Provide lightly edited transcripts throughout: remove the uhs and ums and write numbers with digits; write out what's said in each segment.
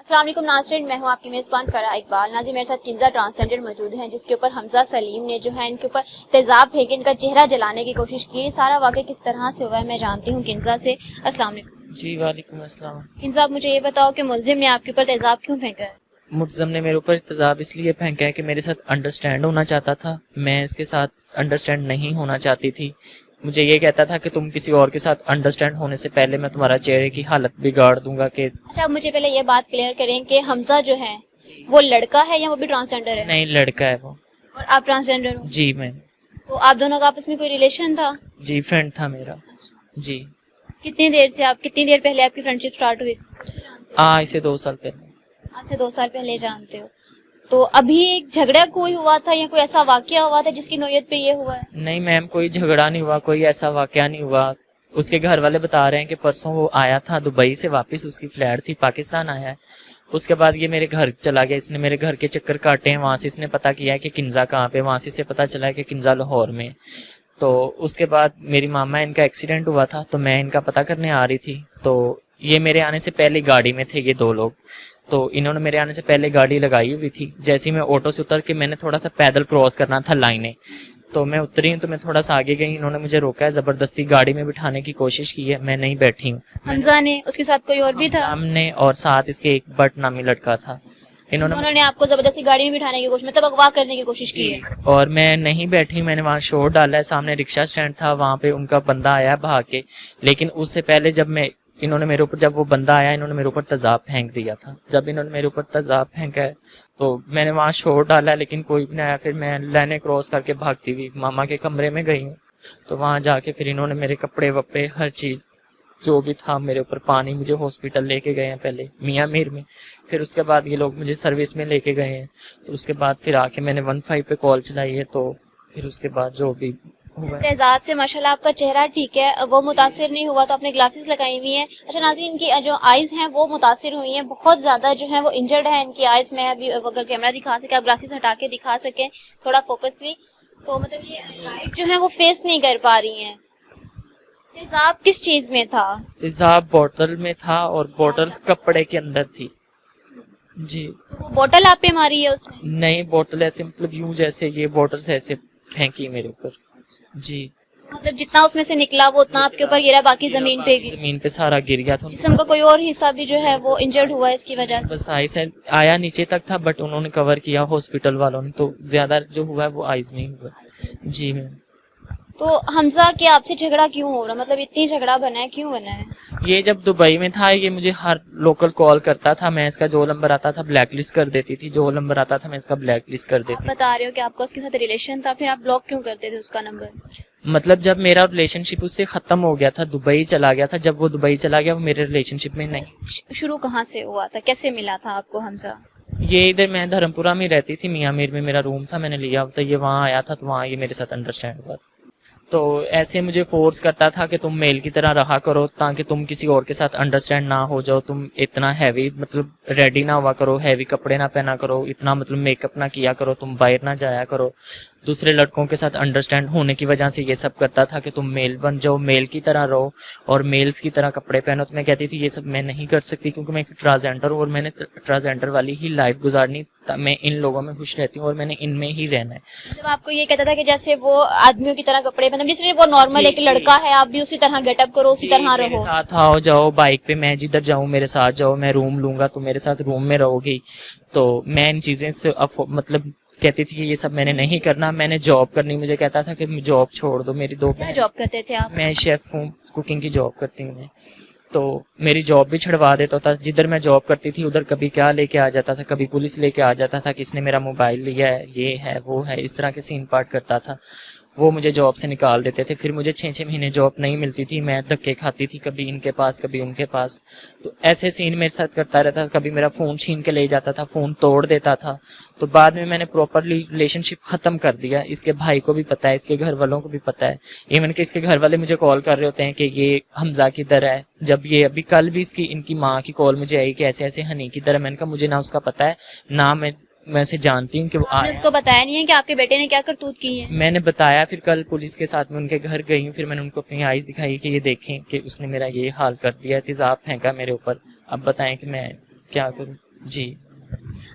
السلام علیکم ناظرین، میں ہوں آپ کی میزبان فرح اقبال۔ ناظرین، میرے ساتھ کنزا ٹرانسجینڈر موجود ہیں جس کے اوپر حمزہ سلیم نے جو ہے ان کے اوپر تیزاب پھینک ان کا چہرہ جلانے کی کوشش کی۔ سارا واقعہ کس طرح سے ہوا ہے میں جانتی ہوں کنزا سے۔ السلام علیکم جی وعلیکم السلام۔ کنزا، آپ مجھے یہ بتاؤ کہ ملزم نے آپ کے اوپر تیزاب کیوں پھینکا ہے؟ ملزم نے میرے اوپر تیزاب اس لیے پھینکا ہے کہ میرے ساتھ انڈرسٹینڈ ہونا چاہتا تھا، میں اس کے ساتھ انڈرسٹینڈ نہیں ہونا چاہتی تھی۔ مجھے یہ کہتا تھا کہ تم کسی اور کے ساتھ انڈرسٹینڈ ہونے سے پہلے میں تمہارا چہرے کی حالت بگاڑ دوں گا۔ کہ اچھا، آپ مجھے پہلے یہ بات کلیئر کریں کہ حمزہ جو ہے وہ لڑکا ہے یا وہ بھی ٹرانسجینڈر ہے؟ نہیں، لڑکا ہے وہ۔ اور آپ ٹرانسجینڈر ہو؟ جی میں۔ تو آپ دونوں کا آپس میں کوئی ریلیشن تھا؟ جی فرینڈ تھا میرا۔ جی۔ کتنی دیر پہلے آپ کی فرینڈشپ سٹارٹ ہوئی؟ اسے 2 سال پہلے۔ آپ سے 2 سال پہلے جانتے ہو، تو ابھی جھگڑا کوئی ہوا تھا یا کوئی ایسا واقعہ ہوا تھا جس کی نوعیت پہ یہ ہوا ہے؟ نہیں میم، کوئی جھگڑا نہیں ہوا، کوئی ایسا واقعہ نہیں ہوا۔ اس کے گھر والے بتا رہے ہیں کہ پرسوں وہ آیا تھا دبئی سے واپس، اس کی فلائٹ تھی، پاکستان آیا ہے۔ اس کے بعد یہ میرے گھر چلا گیا، اس نے میرے گھر کے چکر کاٹے ہیں، وہاں سے اس نے پتا کیا ہے کہ کنزا کہاں پہ، وہاں سے پتا چلا ہے کہ کنزا لاہور میں۔ تو اس کے بعد میری ماما ان کا ایکسیڈنٹ ہوا تھا تو میں ان کا پتہ کرنے آ رہی تھی، تو یہ میرے آنے سے پہلے گاڑی میں تھے یہ 2 لوگ، تو انہوں نے میرے آنے سے پہلے گاڑی لگائی ہوئی تھی۔ جیسے ہی میں آٹو سے اتر کے میں نے تھوڑا سا پیدل کراس کرنا تھا لائنیں، تو میں اتری ہوں تو میں تھوڑا سا آگے گئی، انہوں نے مجھے روکا ہے، زبردستی گاڑی میں بٹھانے کی کوشش کی ہے، میں نہیں بیٹھی ہوں۔ حمزہ نے، اس کے ساتھ کوئی اور بھی تھا؟ ہم نے، اور ساتھ اس کے ایک بٹ نامی لڑکا تھا۔ انہوں نے آپ کو زبردستی گاڑی میں بٹھانے کی کوشش، مطلب اغوا کرنے کی کوشش کی ہے؟ اور میں نہیں بیٹھی، میں نے وہاں شور ڈالا ہے، سامنے رکشہ سٹینڈ تھا، وہاں پہ ان کا بندہ آیا بھاگ کے، لیکن اس سے پہلے جب وہ بندہ آیا انہوں نے میرے اوپر تیزاب پھینک دیا تھا۔ جب انہوں نے میرے اوپر تیزاب پھینکا ہے تو میں نے وہاں شور ڈالا لیکن کوئی بھی نہیں آیا، پھر میں لائنیں کراس کر کے بھاگتی ہوئی ماما کے کمرے میں گئی ہوں، تو وہاں جا کے پھر انہوں نے میرے کپڑے وپڑے ہر چیز جو بھی تھا میرے اوپر، پانی، مجھے ہاسپٹل لے کے گئے ہیں پہلے میاں میر میں، پھر اس کے بعد یہ لوگ مجھے سروس میں لے کے گئے ہیں، تو اس کے بعد پھر آ کے میں نے 15 پہ کال چلائی ہے، تو پھر اس کے بعد جو بھی ہوا ہے۔ تیزاب سے ماشاءاللہ آپ کا چہرہ ٹھیک ہے، وہ متاثر نہیں ہوا، تو آپ نے گلاسز لگائی ہوئی ہیں۔ اچھا ناظرین، ان کی جو آئیز ہیں وہ متاثر ہوئی ہیں، بہت زیادہ جو ہے وہ انجرڈ ہے ان کی آئیز۔ میں ابھی اگر کیمرہ دکھا سکے، آپ گلاسز ہٹا کے دکھا سکیں تھوڑا فوکسلی، تو مطلب یہ لائٹ جو ہے وہ فیس نہیں کر پا رہی ہیں۔ تیزاب کس چیز میں تھا؟ تیزاب بوتل میں تھا اور بوتل کپڑے کے اندر تھی۔ جی۔ وہ بوٹل آپ پہ ماری ہے اس نے؟ نہیں، بوتل ایسے مطلب یوں جیسے یہ بوتل سے ایسے پھینکی میرے اوپر۔ جی۔ مطلب جتنا اس میں سے نکلا وہ اتنا آپ کے اوپر گرا، باقی زمین پہ گرا؟ زمین پہ سارا گر گیا تھا۔ جسم کا کوئی اور حصہ بھی جو ہے وہ انجرڈ ہوا ہے اس کی وجہ سے؟ بس آئیز آیا نیچے تک تھا، بٹ انہوں نے کور کیا ہاسپٹل والوں نے، تو زیادہ جو ہوا ہے وہ آئیز میں ہی ہوا۔ جی میم۔ تو حمزہ کہ آپ سے جھگڑا کیوں ہو رہا، مطلب اتنی جھگڑا بنا ہے، کیوں بنا ہے؟ یہ جب دبئی میں تھا یہ مجھے ہر لوکل کال کرتا تھا، میں اس کا جو نمبر آتا تھا بلیک لسٹ کر دیتی تھی، جو نمبر آتا تھا میں اس کا بلیک لسٹ کر دیتی تھی۔ بتا رہے ہو کہ آپ کا اس کے ساتھ ریلیشن تھا، پھر آپ بلاک کیوں کرتے تھے اس کا نمبر؟ مطلب جب میرا ریلیشن شپ اس سے ختم ہو گیا تھا، دبئی چلا گیا تھا، جب وہ دبئی چلا گیا وہ میرے ریلیشن شپ میں نہیں۔ شروع کہاں سے ہوا تھا، کیسے ملا تھا آپ کو حمزہ؟ یہ ادھر میں دھرمپورہ میں رہتی تھی، میاں میر میں میرا روم تھا، میں نے لیا ہوتا، یہ وہاں آیا تھا تو وہاں یہ میرے ساتھ انڈرسٹینڈ ہوا تھا، تو ایسے مجھے فورس کرتا تھا کہ تم میل کی طرح رہا کرو تاکہ تم کسی اور کے ساتھ انڈرسٹینڈ نہ ہو جاؤ، تم اتنا ہیوی مطلب ریڈی نہ ہوا کرو، ہیوی کپڑے نہ پہنا کرو، اتنا مطلب میک اپ نہ کیا کرو، تم باہر نہ جایا کرو، دوسرے لڑکوں کے ساتھ انڈرسٹینڈ ہونے کی وجہ سے یہ سب کرتا تھا کہ تم میل بن جاؤ، میل کی طرح رہو اور میلز کی طرح کپڑے پہنو۔ تو میں کہتی تھی یہ سب میں نہیں کر سکتی کیونکہ میں ایک ٹرانسجینڈر ہوں اور میں نے ٹرانسجینڈر والی ہی لائف گزارنی، میں ان لوگوں میں خوش رہتی ہوں اور میں نے ان میں ہی رہنا ہے۔ جب آپ کو یہ کہتا تھا کہ جیسے وہ آدمیوں کی طرح کپڑے مطلب جس طرح وہ نارمل ایک لڑکا ہے آپ بھی اسی طرح گیٹ اپ کرو، اسی طرح میرے رہو؟ ساتھ آؤ جاؤ بائک پہ، میں جدھر جاؤں میرے ساتھ جاؤ، میں روم لوں گا تو میرے ساتھ روم میں رہو گی، تو میں ان چیزیں سے مطلب کہتی تھی کہ یہ سب میں نے نہیں کرنا، میں نے جاب کرنی، مجھے کہتا تھا کہ جاب چھوڑ دو۔ میری 2 کیا جاب کرتے تھے آپ؟ میں شیف ہوں، کوکنگ کی جاب کرتی ہوں میں، تو میری جاب بھی چھڑوا دیتا تھا، جدھر میں جاب کرتی تھی ادھر کبھی کیا لے کے آ جاتا تھا، کبھی پولیس لے کے آ جاتا تھا کہ اس نے میرا موبائل لیا ہے، یہ ہے وہ ہے، اس طرح کے سین پارٹ کرتا تھا، وہ مجھے جاب سے نکال دیتے تھے، پھر مجھے 6 مہینے جاب نہیں ملتی تھی، میں دھکے کھاتی تھی، کبھی ان کے پاس کبھی ان کے پاس، تو ایسے سین میرے ساتھ کرتا رہتا تھا، کبھی میرا فون چھین کے لے جاتا تھا، فون توڑ دیتا تھا، تو بعد میں نے پراپرلی ریلیشن شپ ختم کر دیا، اس کے بھائی کو بھی پتا ہے، اس کے گھر والوں کو بھی پتا ہے، ایون کہ اس کے گھر والے مجھے کال کر رہے ہوتے ہیں کہ یہ حمزہ کی طرح ہے، جب یہ ابھی کل بھی ان کی ماں کی کال مجھے آئی کہ ایسے ایسے ہنی کی طرح، میں نے کہا مجھے نہ اس کا پتا ہے نہ میں اسے جانتی ہوں کہ وہ آپ نے اس کو بتایا نہیں ہے کہ آپ کے بیٹے نے کیا کرتوت کی ہے؟ میں نے بتایا، پھر کل پولیس کے ساتھ میں ان کے گھر گئی ہوں، پھر میں نے ان کو اپنی آئیز دکھائی کہ یہ دیکھیں کہ اس نے میرا یہ حال کر دیا، تیزاب پھینکا میرے اوپر، اب بتائیں کہ میں کیا کروں۔ جی.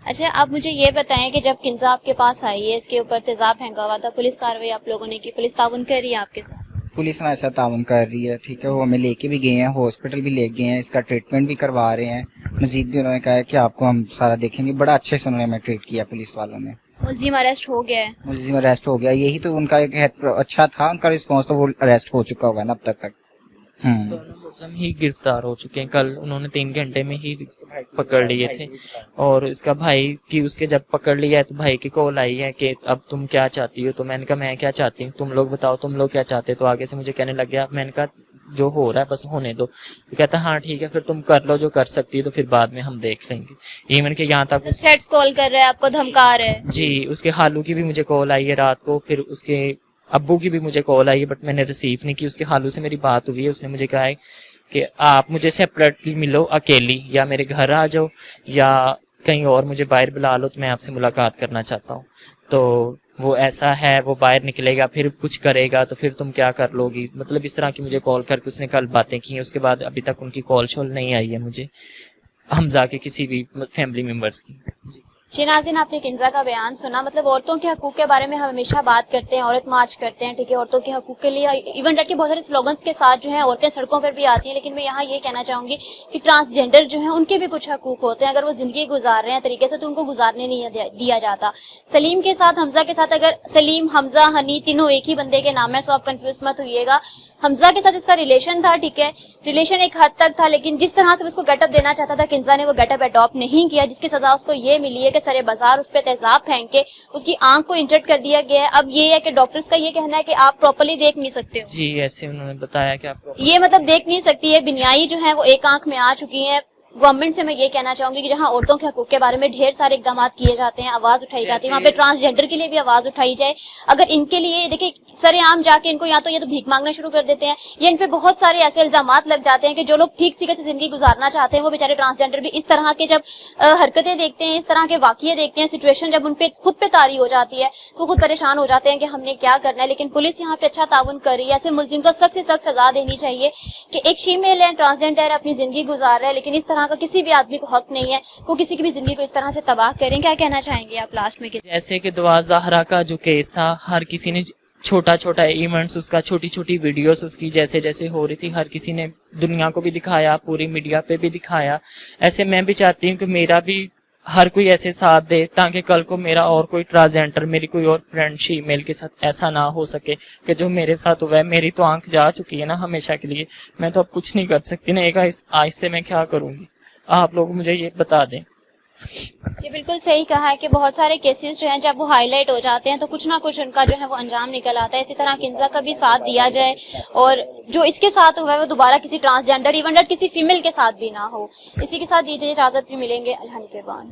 اچھا آپ مجھے یہ بتائیں کہ جب کنزا آپ کے پاس آئی ہے، اس کے اوپر تیزاب پھینکا ہوا تھا، پولیس کارروائی آپ لوگوں نے کی، پولیس تعاون کر رہی ہے آپ کے ساتھ؟ پولیس ہمارے ساتھ تعاون کر رہی ہے، ٹھیک ہے. وہ ہمیں لے کے بھی گئے ہیں، ہاسپٹل بھی لے گئے ہیں، اس کا ٹریٹمنٹ بھی کروا رہے ہیں. مزید بھی انہوں نے کہا ہے کہ آپ کو ہم سارا دیکھیں گے. بڑا اچھے سے انہوں نے ہمیں ٹریٹ کیا پولیس والوں نے. ملزم اریسٹ ہو گیا ہے؟ ملزم اریسٹ ہو گیا. یہی تو ان کا ایک اچھا تھا، ان کا رسپانس تو وہ اریسٹ ہو چکا ہوا ہے نا اب تک. دونوں ملزم ہی گرفتار ہو چکے ہیں. کل انہوں نے 3 گھنٹے میں ہی پکڑ لیے تھے. اور اس کا بھائی کی اس کے جب پکڑ لیا ہے تو بھائی کی کال آئی ہے کہ اب تم کیا چاہتی ہو. تو میں نے کہا میں کیا چاہتی ہوں، تم لوگ بتاؤ تم لوگ کیا چاہتے. تو آگے سے مجھے کہنے لگ گیا. میں نے کہا جو ہو رہا ہے بس ہونے دو. تو کہتا ہاں ٹھیک ہے پھر تم کر لو جو کر سکتی ہے، تو پھر بعد میں ہم دیکھ لیں گے. ایون کہ یہاں تک تھریٹس کال کر رہا ہے، آپ کو دھمکا رہا ہے؟ جی. اس کے خالو کی بھی مجھے کال آئی ہے رات کو، پھر اس کے ابو کی بھی مجھے کال آئی ہے بٹ میں نے ریسیو نہیں کی. اس کے خالو سے میری بات ہوئی ہے، اس نے مجھے کہا ہے کہ آپ مجھے سیپریٹلی ملو اکیلی، یا میرے گھر آ جاؤ یا کہیں اور مجھے باہر بلا لو، تو میں آپ سے ملاقات کرنا چاہتا ہوں. تو وہ ایسا ہے، وہ باہر نکلے گا پھر کچھ کرے گا تو پھر تم کیا کر لو گی. مطلب اس طرح کی مجھے کال کر کے اس نے کل باتیں کی. اس کے بعد ابھی تک ان کی کال شال نہیں آئی ہے مجھے، حمزہ کے کسی بھی فیملی ممبرس کی. جی ناظرین، آپ نے کنزا کا بیان سنا. مطلب عورتوں کے حقوق کے بارے میں ہم ہمیشہ بات کرتے ہیں، عورت مارچ کرتے ہیں، ٹھیک ہے، عورتوں کے حقوق کے لیے ایون ڈٹ کے بہت سارے سلوگنس کے ساتھ جو ہیں عورتیں سڑکوں پر بھی آتی ہیں. لیکن میں یہاں یہ کہنا چاہوں گی کہ ٹرانسجینڈر جو ہیں ان کے بھی کچھ حقوق ہوتے ہیں. اگر وہ زندگی گزار رہے ہیں طریقے سے تو ان کو گزارنے نہیں دیا جاتا. سلیم کے ساتھ، حمزہ کے ساتھ، اگر سلیم، حمزہ، ہنی تینوں ایک ہی بندے کے نام ہے، سو آپ کنفیوز مت ہوئیے گا. حمزہ کے ساتھ اس کا ریلیشن تھا، ٹھیک ہے، ریلیشن ایک حد تک تھا، لیکن جس طرح سے اس کو گیٹ اپ دینا چاہتا تھا کنزا نے وہ گیٹ اپ اڈاپٹ نہیں کیا، جس کی سزا اس کو یہ ملی ہے کہ سرے بازار اس پہ تیزاب پھینک کے اس کی آنکھ کو انجرڈ کر دیا گیا ہے. اب یہ ہے کہ ڈاکٹرز کا یہ کہنا ہے کہ آپ پراپرلی دیکھ نہیں سکتے ہو. جی ایسے انہوں نے بتایا کہ آپ یہ مطلب دیکھ نہیں سکتی ہے، بینائی جو ہے وہ ایک آنکھ میں آ چکی ہے. گورنمنٹ سے میں یہ کہنا چاہوں گی کہ جہاں عورتوں کے حقوق کے بارے میں ڈھیر سارے اقدامات کیے جاتے ہیں، آواز اٹھائی جاتی ہے، وہاں پہ ٹرانسجینڈر کے لیے بھی آواز اٹھائی جائے. اگر ان کے لیے دیکھیں سر عام جا کے ان کو یا تو یہ تو بھیک مانگنا شروع کر دیتے ہیں، یا ان پہ بہت سارے ایسے الزامات لگ جاتے ہیں کہ جو لوگ ٹھیک سیکھے سے زندگی گزارنا چاہتے ہیں وہ بیچارے ٹرانسجینڈر بھی اس طرح کے جب حرکتیں دیکھتے ہیں، اس طرح کے واقعے دیکھتے ہیں، سچویشن جب ان پہ خود پہ طاری ہو جاتی ہے تو خود پریشان ہو جاتے ہیں کہ ہم نے کیا کرنا ہے. لیکن پولیس یہاں پہ اچھا تعاون کر رہی ہے. ایسے ملزم کو سخت سے سخت سزا دینی چاہیے کہ ایک فیمیل ہے، ٹرانسجینڈر اپنی زندگی گزار رہا ہے، لیکن اس طرح کا کسی بھی آدمی کو حق نہیں ہے کو کسی کی بھی زندگی کو اس طرح سے تباہ کریں. کیا کہنا چاہیں گے آپ لاسٹ میں؟ جیسے کہ دعا زہرا کا جو کیس تھا، ہر کسی نے چھوٹا چھوٹا ایونٹس اس کا، چھوٹی چھوٹی ویڈیوز اس کی جیسے جیسے ہو رہی تھی، ہر کسی نے دنیا کو بھی دکھایا، پوری میڈیا پہ بھی دکھایا. ایسے میں بھی چاہتی ہوں کہ میرا بھی ہر کوئی ایسے ساتھ دے تاکہ کل کو میرا اور کوئی ٹرانسجینڈر، میری کوئی اور فرینڈ فیمیل کے ساتھ ایسا نہ ہو سکے کہ جو میرے ساتھ ہوا ہے. میری تو آنکھ جا چکی ہے نا ہمیشہ کے لیے، میں تو اب کچھ نہیں کر سکتی نا. ایک آج سے میں کیا کروں گی، آپ لوگ مجھے یہ بتا دیں. یہ بالکل صحیح کہا ہے کہ بہت سارے کیسز جو ہیں جب وہ ہائی لائٹ ہو جاتے ہیں تو کچھ نہ کچھ ان کا جو ہے وہ انجام نکل آتا ہے. اسی طرح کنزا کا بھی ساتھ دیا جائے اور جو اس کے ساتھ ہوا ہے وہ دوبارہ کسی ٹرانسجینڈر ایون کسی فیمیل کے ساتھ بھی نہ ہو. اسی کے ساتھ دیجیے اجازت، بھی ملیں گے الحمد کے بعد.